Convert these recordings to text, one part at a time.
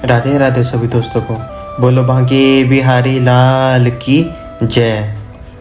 राधे राधे सभी दोस्तों को। बोलो बांके बिहारी लाल की जय।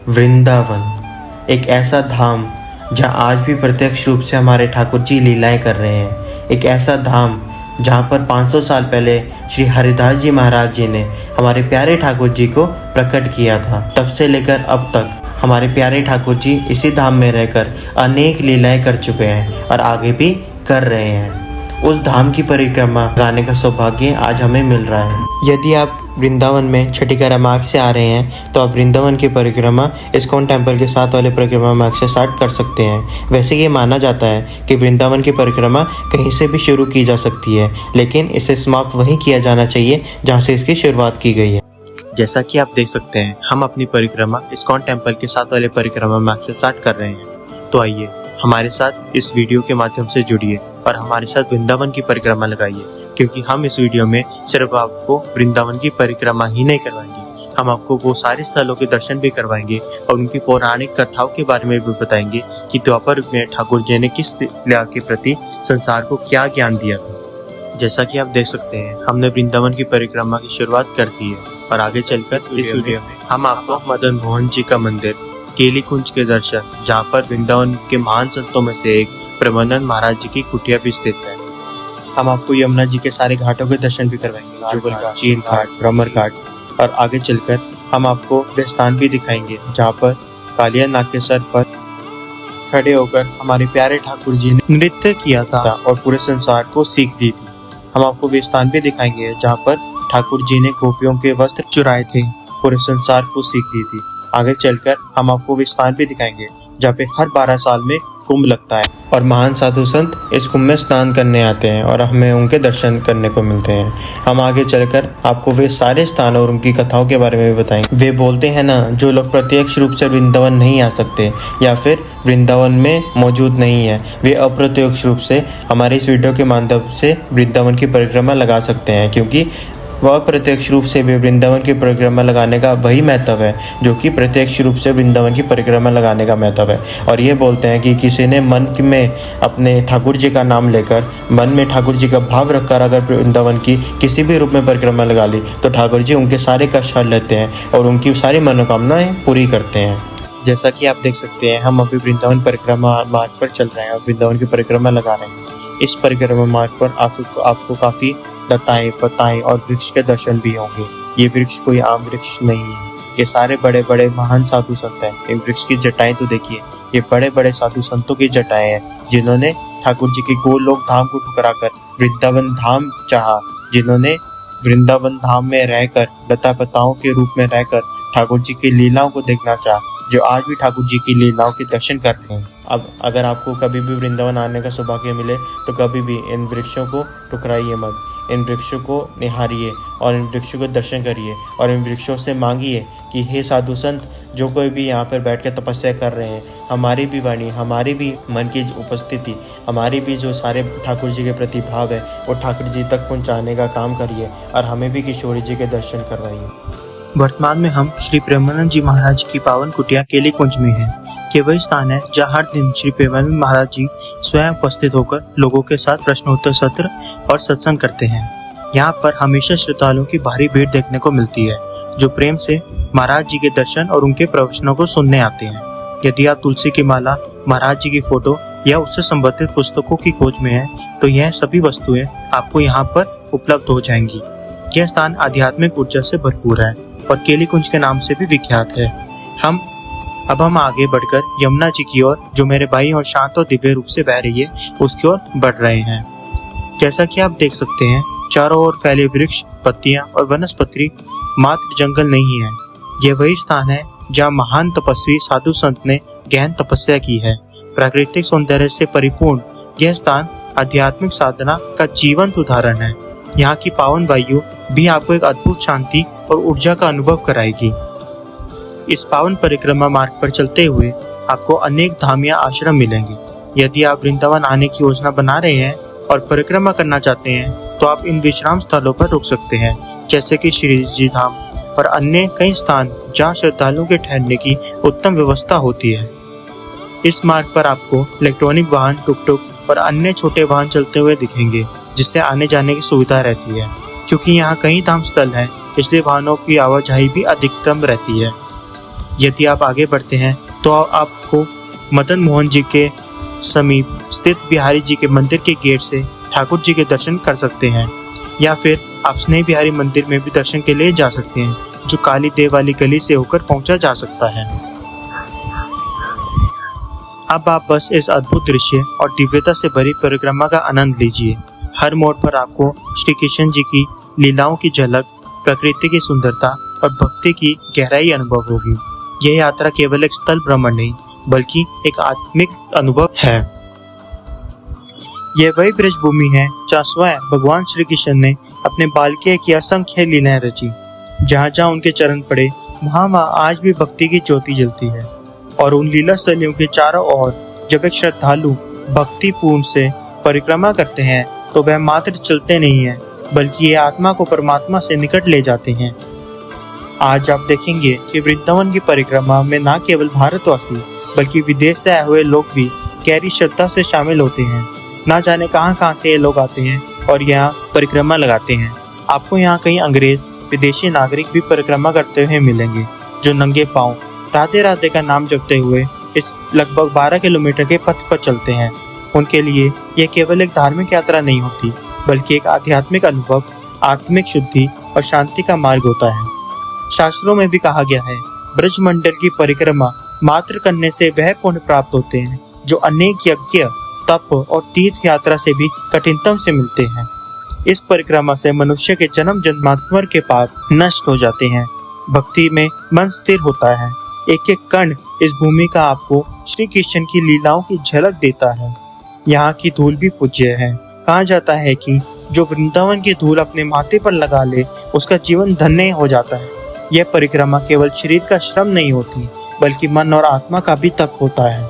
वृंदावन एक ऐसा धाम जहाँ आज भी प्रत्यक्ष रूप से हमारे ठाकुर जी लीलाएं कर रहे हैं। एक ऐसा धाम जहाँ पर 500 साल पहले श्री हरिदास जी महाराज जी ने हमारे प्यारे ठाकुर जी को प्रकट किया था। तब से लेकर अब तक हमारे प्यारे ठाकुर जी इसी धाम में रहकर अनेक लीलाएं कर चुके हैं और आगे भी कर रहे हैं। उस धाम की परिक्रमा गाने का सौभाग्य आज हमें मिल रहा है। यदि आप वृंदावन में छठीकरा मार्ग से आ रहे हैं तो आप वृंदावन की परिक्रमा इस्कॉन टेम्पल के साथ वाले परिक्रमा मार्ग से स्टार्ट कर सकते हैं। वैसे ये माना जाता है कि वृंदावन की परिक्रमा कहीं से भी शुरू की जा सकती है, लेकिन इसे समाप्त वहीं किया जाना चाहिए जहाँ से इसकी शुरुआत की गई है। जैसा कि आप देख सकते हैं, हम अपनी परिक्रमा इस्कॉन टेम्पल के साथ वाले परिक्रमा मार्ग से स्टार्ट कर रहे हैं। तो आइए हमारे साथ इस वीडियो के माध्यम से जुड़िए और हमारे साथ वृंदावन की परिक्रमा लगाइए, क्योंकि हम इस वीडियो में सिर्फ आपको वृंदावन की परिक्रमा ही नहीं करवाएंगे, हम आपको वो सारे स्थलों के दर्शन भी करवाएंगे और उनकी पौराणिक कथाओं के बारे में भी बताएंगे कि द्वापर युग में ठाकुर जी ने किस लीला के प्रति संसार को क्या ज्ञान दिया था। जैसा कि आप देख सकते हैं, हमने वृंदावन की परिक्रमा की शुरुआत कर दी है और आगे चलकर इस वीडियो में हम आपको मदन मोहन जी का मंदिर, केली कुंज के दर्शन, जहाँ पर वृंदावन के महान संतों में से एक प्रबंधन महाराज जी की कुटिया भी स्थित है। हम आपको यमुना जी के सारे घाटों के दर्शन भी करवाएंगे, जुगल घाट, चीन घाट, भ्रमर घाट, और आगे चलकर हम आपको वे स्थान भी दिखाएंगे जहाँ पर कालिया नाग के सर पर खड़े होकर हमारे प्यारे ठाकुर जी ने नृत्य किया था और पूरे संसार को सीख दी थी। हम आपको वे स्थान भी दिखाएंगे जहाँ पर ठाकुर जी ने गोपियों के वस्त्र चुराए थे, पूरे संसार को सीख दी थी। आगे चलकर हम आपको वे स्थान भी दिखाएंगे जहाँ पे हर 12 साल में कुंभ लगता है और महान साधु संत इस कुंभ में स्नान करने आते हैं और हमें उनके दर्शन करने को मिलते हैं। हम आगे चलकर आपको वे सारे स्थान और उनकी कथाओं के बारे में भी बताएंगे। वे बोलते हैं ना, जो लोग प्रत्यक्ष रूप से वृंदावन नहीं आ सकते या फिर वृंदावन में मौजूद नहीं है, वे अप्रत्यक्ष रूप से हमारे इस वीडियो के माध्यम से वृंदावन की परिक्रमा लगा सकते हैं, क्योंकि वह प्रत्यक्ष रूप से भी वृंदावन की परिक्रमा लगाने का वही महत्व है जो कि प्रत्यक्ष रूप से वृंदावन की परिक्रमा लगाने का महत्व है। और ये बोलते हैं कि किसी ने मन में अपने ठाकुर जी का नाम लेकर, मन में ठाकुर जी का भाव रखकर अगर वृंदावन की किसी भी रूप में परिक्रमा लगा ली तो ठाकुर जी उनके सारे कष्ट हर लेते हैं और उनकी सारी मनोकामनाएं पूरी करते हैं। जैसा कि आप देख सकते हैं, हम अभी वृंदावन परिक्रमा मार्ग पर चल रहे हैं और वृंदावन की परिक्रमा लगा रहे हैं। इस परिक्रमा मार्ग पर आपको काफी लताएं, पताएं और वृक्ष के दर्शन भी होंगे। ये वृक्ष कोई आम वृक्ष नहीं है, ये सारे बड़े बड़े महान साधु संत हैं। इन वृक्ष की जटाएं तो देखिए, ये बड़े बड़े साधु संतों की जटाएं हैं जिन्होंने ठाकुर जी के गोलोक धाम को ठुकराकर वृंदावन धाम चाहा, जिन्होंने वृंदावन धाम में रहकर लता पताओं के रूप में रहकर ठाकुर जी की लीलाओं को देखना चाहा, जो आज भी ठाकुर जी की लीलाओं के दर्शन करते हैं। अब अगर आपको कभी भी वृंदावन आने का सौभाग्य मिले तो कभी भी इन वृक्षों को ठुकराइए मत, इन वृक्षों को निहारिए और इन वृक्षों को दर्शन करिए और इन वृक्षों से मांगिए कि हे साधु संत, जो कोई भी यहाँ पर बैठ कर तपस्या कर रहे हैं, हमारी भी वाणी, हमारी भी मन की उपस्थिति, हमारी भी जो सारे ठाकुर जी के प्रति भाव है वो ठाकुर जी तक पहुँचाने का काम करिए और हमें भी किशोरी जी के दर्शन करवाइए। वर्तमान में हम श्री प्रेमानंद जी महाराज की पावन कुटिया केली कुंज में हैं। ये वही स्थान है जहाँ हर दिन श्री प्रेमानंद महाराज जी स्वयं उपस्थित होकर लोगों के साथ प्रश्नोत्तर सत्र और सत्संग करते हैं। यहाँ पर हमेशा श्रद्धालुओं की भारी भीड़ देखने को मिलती है, जो प्रेम से महाराज जी के दर्शन और उनके प्रवचनों को सुनने आते हैं। यदि आप तुलसी की माला, महाराज जी की फोटो या उससे संबंधित पुस्तकों की खोज में है तो यह सभी वस्तुएं आपको यहाँ पर उपलब्ध हो जाएंगी। यह स्थान आध्यात्मिक ऊर्जा से भरपूर है और केली कुंज के नाम से भी विख्यात है। अब हम आगे बढ़कर यमुना जी की ओर, जो मेरे भाई और शांत और दिव्य रूप से बह रही है, उसकी ओर बढ़ रहे हैं। जैसा कि आप देख सकते हैं, चारों ओर फैले वृक्ष, पत्तियां और वनस्पति मात्र जंगल नहीं है। यह वही स्थान है जहाँ महान तपस्वी साधु संत ने गहन तपस्या की है। प्राकृतिक सौंदर्य से परिपूर्ण यह स्थान आध्यात्मिक साधना का जीवंत उदाहरण है। यहाँ की पावन वायु भी आपको एक अद्भुत शांति और ऊर्जा का अनुभव कराएगी। इस पावन परिक्रमा मार्ग पर चलते हुए आपको अनेक धाम या आश्रम मिलेंगे। यदि आप वृंदावन आने की योजना बना रहे हैं और परिक्रमा करना चाहते हैं तो आप इन विश्राम स्थलों पर रुक सकते हैं, जैसे कि श्री जी धाम और अन्य कई स्थान जहाँ श्रद्धालुओं के ठहरने की उत्तम व्यवस्था होती है। इस मार्ग पर आपको इलेक्ट्रॉनिक वाहन, टुक टुक और अन्य छोटे वाहन चलते हुए दिखेंगे, जिससे आने जाने की सुविधा रहती है। चूँकि यहाँ कई धाम स्थल हैं, इसलिए वाहनों की आवाजाही भी अधिकतम रहती है। यदि आप आगे बढ़ते हैं तो आपको मदन मोहन जी के समीप स्थित बिहारी जी के मंदिर के गेट से ठाकुर जी के दर्शन कर सकते हैं, या फिर आप स्नेह बिहारी मंदिर में भी दर्शन के लिए जा सकते हैं, जो काली देव वाली गली से होकर पहुंचा जा सकता है। अब आप बस इस अद्भुत दृश्य और दिव्यता से भरी परिक्रमा का आनंद लीजिए। हर मोड़ पर आपको श्री कृष्ण जी की लीलाओं की झलक, प्रकृति की सुंदरता और भक्ति की गहराई अनुभव होगी। यह यात्रा केवल एक स्थल भ्रमण नहीं, बल्कि एक आत्मिक अनुभव है। यह वही ब्रजभूमि है जहाँ स्वयं भगवान श्री कृष्ण ने अपने बालके की असंख्य लीलाएं रची। जहाँ जहाँ उनके चरण पड़े, वहाँ आज भी भक्ति की ज्योति जलती है। और उन लीला स्थलियों के चारों ओर जब एक श्रद्धालु भक्तिपूर्ण से परिक्रमा करते हैं, तो वह मात्र चलते नहीं हैं, बल्कि ये आत्मा को परमात्मा से निकट ले जाते हैं। आज आप देखेंगे कि वृंदावन की परिक्रमा में न केवल भारतवासी, बल्कि विदेश से आए हुए लोग भी गहरी श्रद्धा से शामिल होते हैं। ना जाने कहां से ये लोग आते हैं और यहाँ परिक्रमा लगाते हैं। आपको यहाँ कई अंग्रेज, विदेशी नागरिक भी परिक्रमा करते हुए मिलेंगे, जो नंगे पांव राधे राधे का नाम जपते हुए इस लगभग 12 किलोमीटर के पथ पर चलते हैं। उनके लिए यह केवल एक धार्मिक यात्रा नहीं होती, बल्कि एक आध्यात्मिक अनुभव, आत्मिक शुद्धि और शांति का मार्ग होता है। शास्त्रों में भी कहा गया है, ब्रजमंडल की परिक्रमा मात्र करने से वह पुण्य प्राप्त होते हैं जो अनेक यज्ञ, तप और तीर्थ यात्रा से भी कठिनतम से मिलते हैं। इस परिक्रमा से मनुष्य के जन्म जन्मांतर के पाप नष्ट हो जाते हैं, भक्ति में मन स्थिर होता है। एक एक कण इस भूमि का आपको श्री कृष्ण की लीलाओं की झलक देता है। यहाँ की धूल भी पूज्य है। कहा जाता है कि जो वृंदावन की धूल अपने माथे पर लगा ले, उसका जीवन धन्य हो जाता है। यह परिक्रमा केवल शरीर का श्रम नहीं होती, बल्कि मन और आत्मा का भी तप होता है।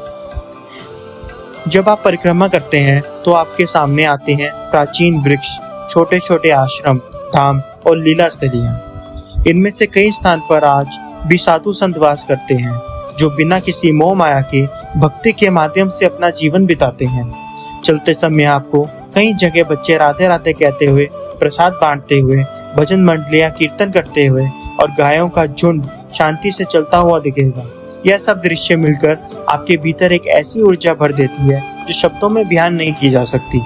जब आप परिक्रमा करते हैं तो आपके सामने आते हैं प्राचीन वृक्ष, छोटे छोटे आश्रम, धाम और लीला स्थलियां। इनमें से कई स्थान पर आज भी साधु संत वास करते हैं, जो बिना किसी मोह माया के भक्ति के माध्यम से अपना जीवन बिताते हैं। चलते समय आपको कई जगह बच्चे राधे राधे कहते हुए, प्रसाद बांटते हुए, भजन मंडलियां कीर्तन करते हुए और गायों का झुंड शांति से चलता हुआ दिखेगा। यह सब दृश्य मिलकर आपके भीतर एक ऐसी ऊर्जा भर देती है जो शब्दों में बयान नहीं की जा सकती।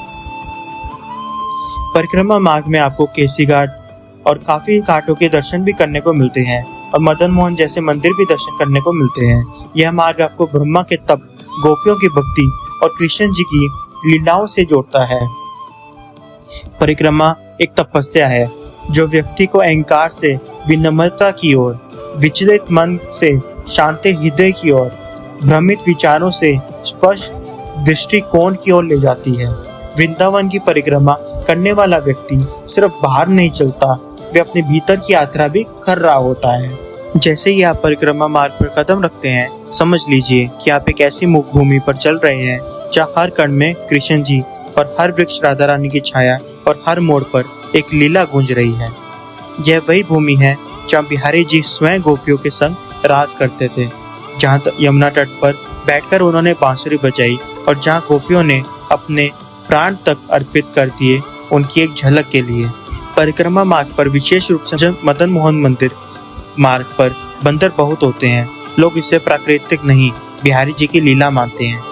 परिक्रमा मार्ग में आपको केसी घाट और काफी घाटों के दर्शन भी करने को मिलते हैं और मदन मोहन जैसे मंदिर भी दर्शन करने को मिलते हैं। यह मार्ग आपको ब्रह्मा के तप, गोपियों की भक्ति और कृष्ण जी की लीलाओं से जोड़ता है। परिक्रमा एक तपस्या है जो व्यक्ति को अहंकार से विनम्रता की ओर, विचलित मन से शांति हृदय की ओर, भ्रमित विचारों से स्पष्ट दृष्टिकोण की ओर ले जाती है। वृंदावन की परिक्रमा करने वाला व्यक्ति सिर्फ बाहर नहीं चलता, वे अपने भीतर की यात्रा भी कर रहा होता है। जैसे ही आप परिक्रमा मार्ग पर कदम रखते हैं, समझ लीजिए कि आप एक ऐसी भूमि पर चल रहे हैं जहाँ हर कण में कृष्ण जी और हर वृक्ष राधा रानी की छाया और हर मोड़ पर एक लीला गूंज रही है। यह वही भूमि है जहाँ बिहारी जी स्वयं गोपियों के संग राज करते थे, जहाँ यमुना तट पर बैठकर उन्होंने बांसुरी बजाई और जहाँ गोपियों ने अपने प्राण तक अर्पित कर दिए उनकी एक झलक के लिए। परिक्रमा मार्ग पर, विशेष रूप से मदन मोहन मंदिर मार्ग पर, बंदर बहुत होते हैं। लोग इसे प्राकृतिक नहीं, बिहारी जी की लीला मानते हैं।